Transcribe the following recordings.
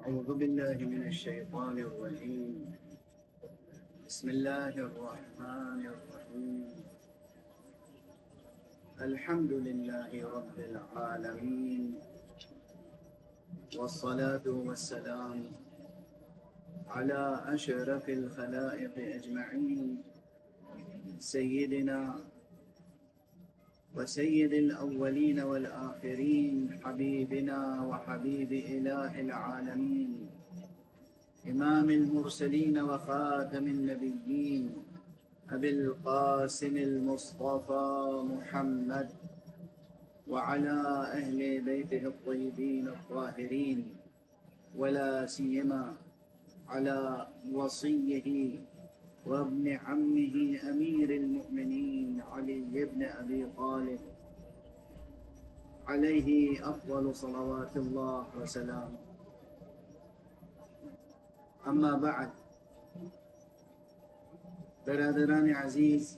أعوذ بالله من الشيطان الرجيم. بسم الله الرحمن الرحيم. الحمد لله رب العالمين، والصلاة والسلام على أشرف الخلائق أجمعين، سيدنا وسيد الأولين والآخرين، حبيبنا وحبيب إله العالمين، إمام المرسلين وخاتم النبيين، أبي القاسم المصطفى محمد، وعلى أهل بيته الطيبين الطاهرين، ولا سيما على وصيه وابن عمه أمير المؤمنين علي بن أبي طالب عليه أفضل صلوات الله وسلامه. أما بعد، برادران عزیز،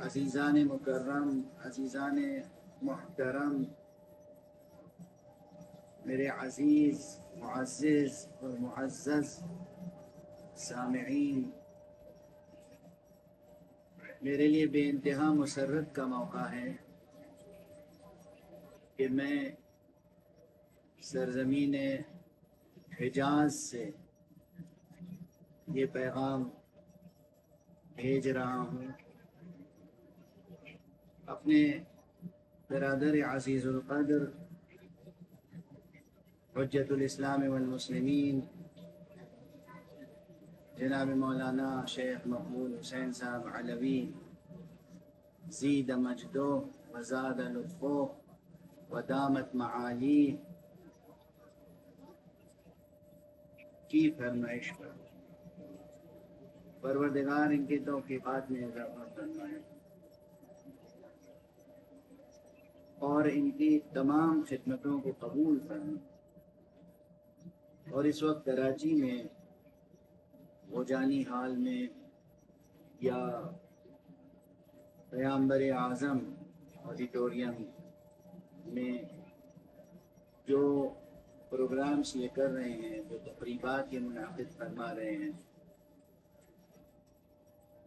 عزیزان مکرم، عزیزان محترم، میرے عزیز معزز اور معزز سامعین، میرے لیے بے انتہا مسرت کا موقع ہے کہ میں سرزمین حجاز سے یہ پیغام بھیج رہا ہوں اپنے برادر عزیز القدر حجت الاسلام والمسلمین جناب مولانا شیخ مقبول حسین صاحب علوی، زید مجدہ وزاد لطفہ ودامت معالی کی فرمائش پر پروردگار ان کی توفیقات میں اضافہ فرمائے اور ان کی تمام خدمتوں کو قبول فرمائے، اور اس وقت کراچی میں غوجانی ہال میں یا پیامبر اعظم آڈیٹوریم میں جو پروگرامس یہ کر رہے ہیں، جو تقریبات یہ منعقد فرما رہے ہیں،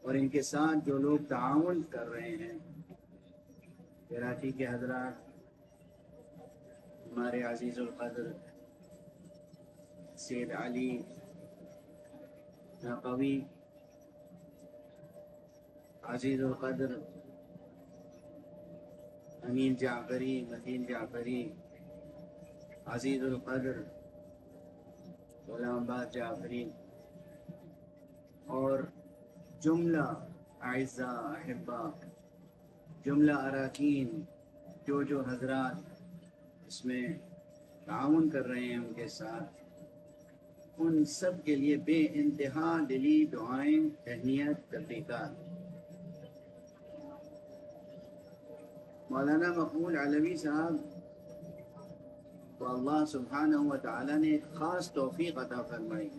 اور ان کے ساتھ جو لوگ تعاون کر رہے ہیں، کراچی کے حضرات، ہمارے عزیز القدر سید علی نقوی، عزیز القدر امین جعفری، متین جعفری، عزیز القدر غلام آباد جعفری، اور جملہ اعزاء احبا، جملہ اراکین، جو حضرات اس میں تعاون کر رہے ہیں ان کے ساتھ، ان سب کے لیے بے انتہا دلی دعائیں، تہنیت، تبریکات۔ مولانا مقبول علوی صاحب کو اللہ سبحانہ و تعالیٰ نے ایک خاص توفیق عطا فرمائی،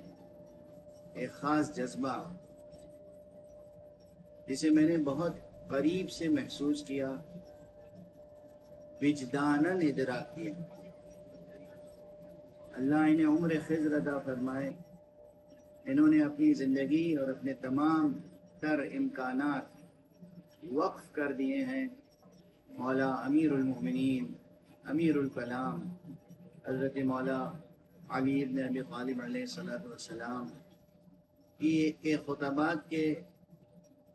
ایک خاص جذبہ جسے میں نے بہت قریب سے محسوس کیا، وجداناً ادراک کیا۔ اللہ انہیں عمر خضر عطا فرمائے، انہوں نے اپنی زندگی اور اپنے تمام تر امکانات وقف کر دیے ہیں مولا امیر المؤمنین، امیر الکلام حضرت مولا علی بن ابی طالب علیہ السلام کی خطبات کے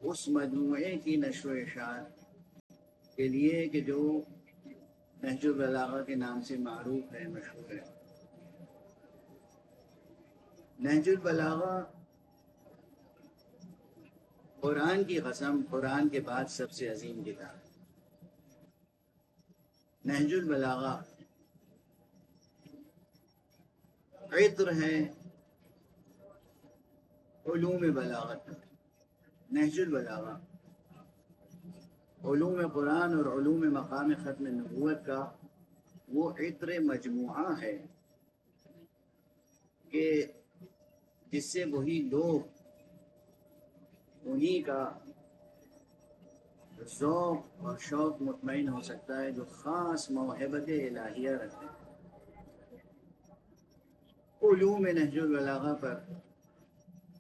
اس مجموعے کی نشر و اشاعت کے لیے کہ جو نہج البلاغہ کے نام سے معروف ہے، مشہور ہے۔ نہج البلاغہ قرآن کی قسم، قرآن کے بعد سب سے عظیم کتاب۔ نہج البلاغہ عطر ہے علوم بلاغت، نہج البلاغہ علوم قرآن اور علوم مقام ختم نبوت کا وہ عطر مجموعہ ہے کہ جس سے وہی لوگ انہی کا ذوق اور شوق مطمئن ہو سکتا ہے جو خاص موہبت الہیہ رکھتے ہیں۔ علوم نہج البلاغہ پر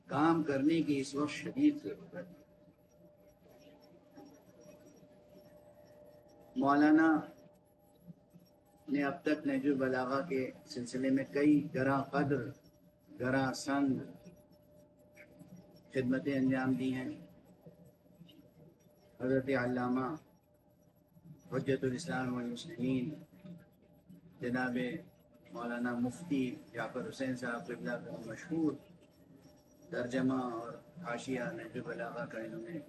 کام کرنے کی اس وقت شدید ضرورت ہے۔ مولانا نے اب تک نہج البلاغہ کے سلسلے میں کئی گراں قدر گراں سنگ خدمتیں انجام دی ہیں۔ حضرت علامہ حجت الاسلام والمسلمین جناب مولانا مفتی جعفر حسین صاحب قبلہ کا مشہور ترجمہ اور حاشیہ نہج البلاغہ کا انہوں نے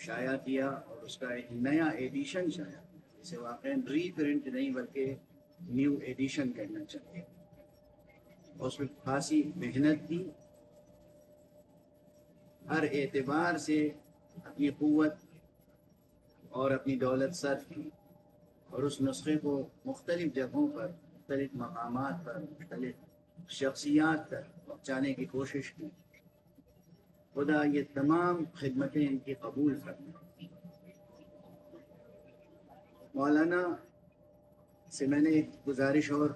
شائع کیا، اور اس کا ایک نیا ایڈیشن شائع، اسے واقعی ری پرنٹ نہیں بلکہ نیو ایڈیشن کہنا چاہیے، اور اس میں خاصی محنت کی، ہر اعتبار سے اپنی قوت اور اپنی دولت صرف کی، اور اس نسخے کو مختلف جگہوں پر، مختلف مقامات پر، مختلف شخصیات تک پہنچانے کی کوشش کی۔ خدا یہ تمام خدمتیں ان کی قبول فرمائے۔ مولانا سے میں نے ایک گزارش اور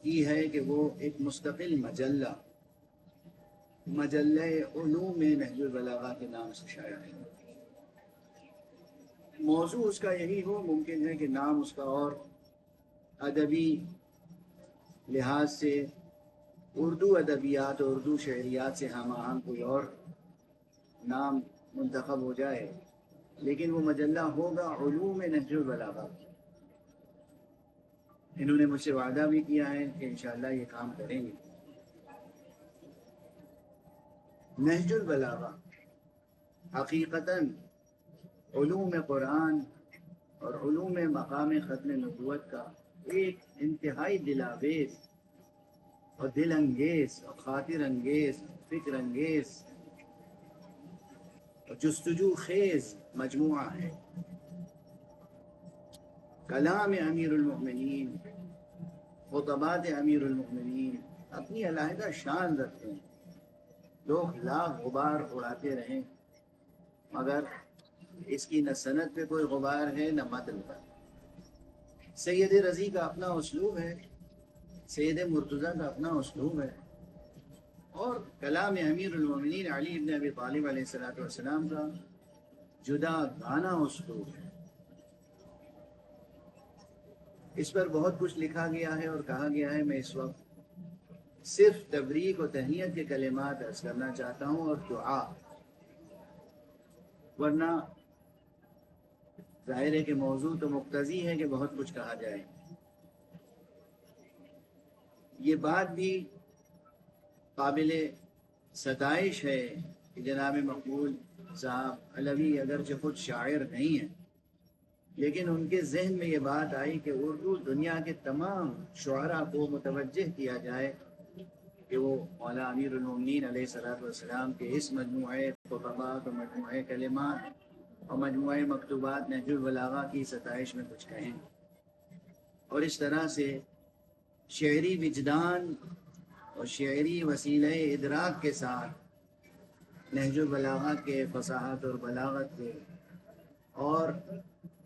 کی ہے کہ وہ ایک مستقل مجلہ علوم نہج البلاغہ کے نام سے شائع ہے۔ موضوع اس کا یہی ہو، ممکن ہے کہ نام اس کا اور ادبی لحاظ سے اردو ادبیات اور اردو شعریات سے ہم آہنگ کوئی اور نام منتخب ہو جائے، لیکن وہ مجلہ ہوگا علوم نہج البلاغہ۔ انہوں نے مجھ سے وعدہ بھی کیا ہے کہ انشاءاللہ یہ کام کریں گے۔ نہج البلاغہ حقیقتاً علوم قرآن اور علوم مقام ختم نبوت کا ایک انتہائی دلآویز اور دل انگیز اور خاطر انگیز، فکر انگیز اور جستجو خیز مجموعہ ہے۔ کلام امیر المؤمنین، خطبات امیر المؤمنین اپنی علیحدہ شان رکھتے ہیں، لوگ لاکھ غبار اڑاتے رہیں، مگر اس کی نہ سند پہ کوئی غبار ہے نہ متن پر۔ سید رضی کا اپنا اسلوب ہے، سید مرتضیٰ کا اپنا اسلوب ہے، اور کلام امیر المومنین علی بن ابی طالب علیہ السلام کا جدا گانا اسلوب ہے۔ اس پر بہت کچھ لکھا گیا ہے اور کہا گیا ہے، میں اس وقت صرف تبریک و تہنیت کے کلمات عرض کرنا چاہتا ہوں اور دعا، ورنہ ظاہر ہے کہ موضوع تو مقتضی ہے کہ بہت کچھ کہا جائے۔ یہ بات بھی قابل ستائش ہے کہ جناب مقبول صاحب علوی اگرچہ خود شاعر نہیں ہیں، لیکن ان کے ذہن میں یہ بات آئی کہ اردو دنیا کے تمام شعراء کو متوجہ کیا جائے کہ وہ مولا امیر المومنین علیہ السلام کے اس مجموعہ خطبات اور مجموعہ کلمات اور مجموعہ مکتوبات نہج البلاغہ کی ستائش میں کچھ کہیں، اور اس طرح سے شعری وجدان اور شعری وسیلہ ادراک کے ساتھ نہج البلاغہ کے فصاحت اور بلاغت کے اور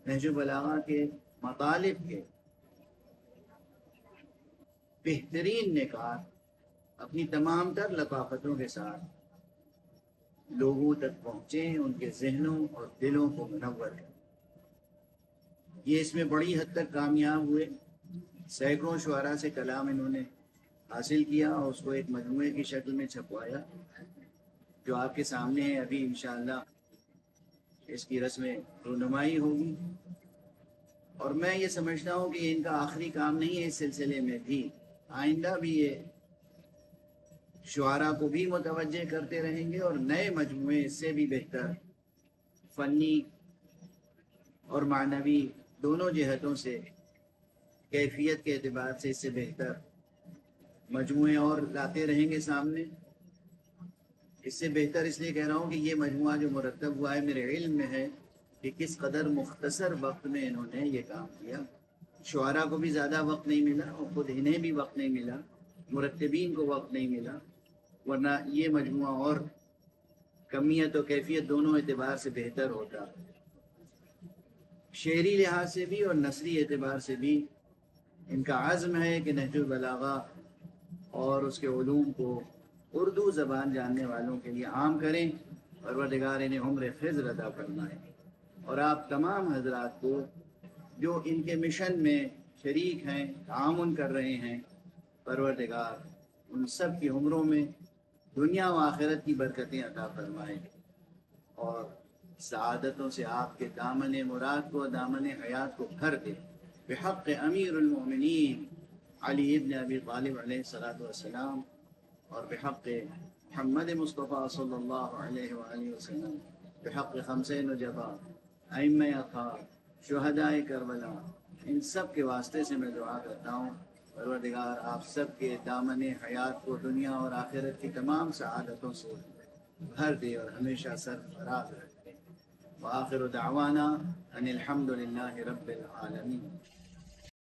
نہج البلاغہ کے مطالب کے بہترین نکات اپنی تمام تر لطافتوں کے ساتھ لوگوں تک پہنچیں، ان کے ذہنوں اور دلوں کو منور کریں۔ یہ اس میں بڑی حد تک کامیاب ہوئے، سینکڑوں شعراء سے کلام انہوں نے حاصل کیا اور اس کو ایک مجموعے کی شکل میں چھپوایا، جو آپ کے سامنے ہے۔ ابھی انشاءاللہ اس کی رسم رونمائی ہوگی، اور میں یہ سمجھتا ہوں کہ ان کا آخری کام نہیں ہے، اس سلسلے میں بھی آئندہ بھی یہ شعراء کو بھی متوجہ کرتے رہیں گے، اور نئے مجموعے اس سے بھی بہتر، فنی اور معنوی دونوں جہتوں سے، کیفیت کے اعتبار سے اس سے بہتر مجموعے اور لاتے رہیں گے سامنے۔ اس سے بہتر اس لیے کہہ رہا ہوں کہ یہ مجموعہ جو مرتب ہوا ہے میرے علم میں ہے کہ کس قدر مختصر وقت میں انہوں نے یہ کام کیا۔ شعراء کو بھی زیادہ وقت نہیں ملا اور خود انہیں بھی وقت نہیں ملا، مرتبین کو وقت نہیں ملا، ورنہ یہ مجموعہ اور کمیت و کیفیت دونوں اعتبار سے بہتر ہوتا، شعری لحاظ سے بھی اور نثری اعتبار سے بھی ان کا عزم ہے کہ نہج البلاغہ اور اس کے علوم کو اردو زبان جاننے والوں کے لیے عام کریں، پروردگار انہیں عمر خضر عطا فرمائے۔ اور آپ تمام حضرات کو جو ان کے مشن میں شریک ہیں، تعاون کر رہے ہیں، پروردگار ان سب کی عمروں میں دنیا و آخرت کی برکتیں عطا فرمائے اور سعادتوں سے آپ کے دامن مراد کو، دامن حیات کو بھر دے، بحق امیر المؤمنین علی ابن ابی طالب علیہ الصلاۃ والسلام، اور بحق محمد مصطفیٰ صلی اللہ علیہ وآلہ وسلم، بحق خمسہ نجباء، ائمہ اطہار، شہدائے کربلا، ان سب کے واسطے سے میں دعا کرتا ہوں پروردگار آپ سب کے دامن حیات کو دنیا اور آخرت کی تمام سعادتوں سے بھر دے اور ہمیشہ سرفراز رکھے۔ وآخر دعوانا ان الحمد للہ رب العالمین۔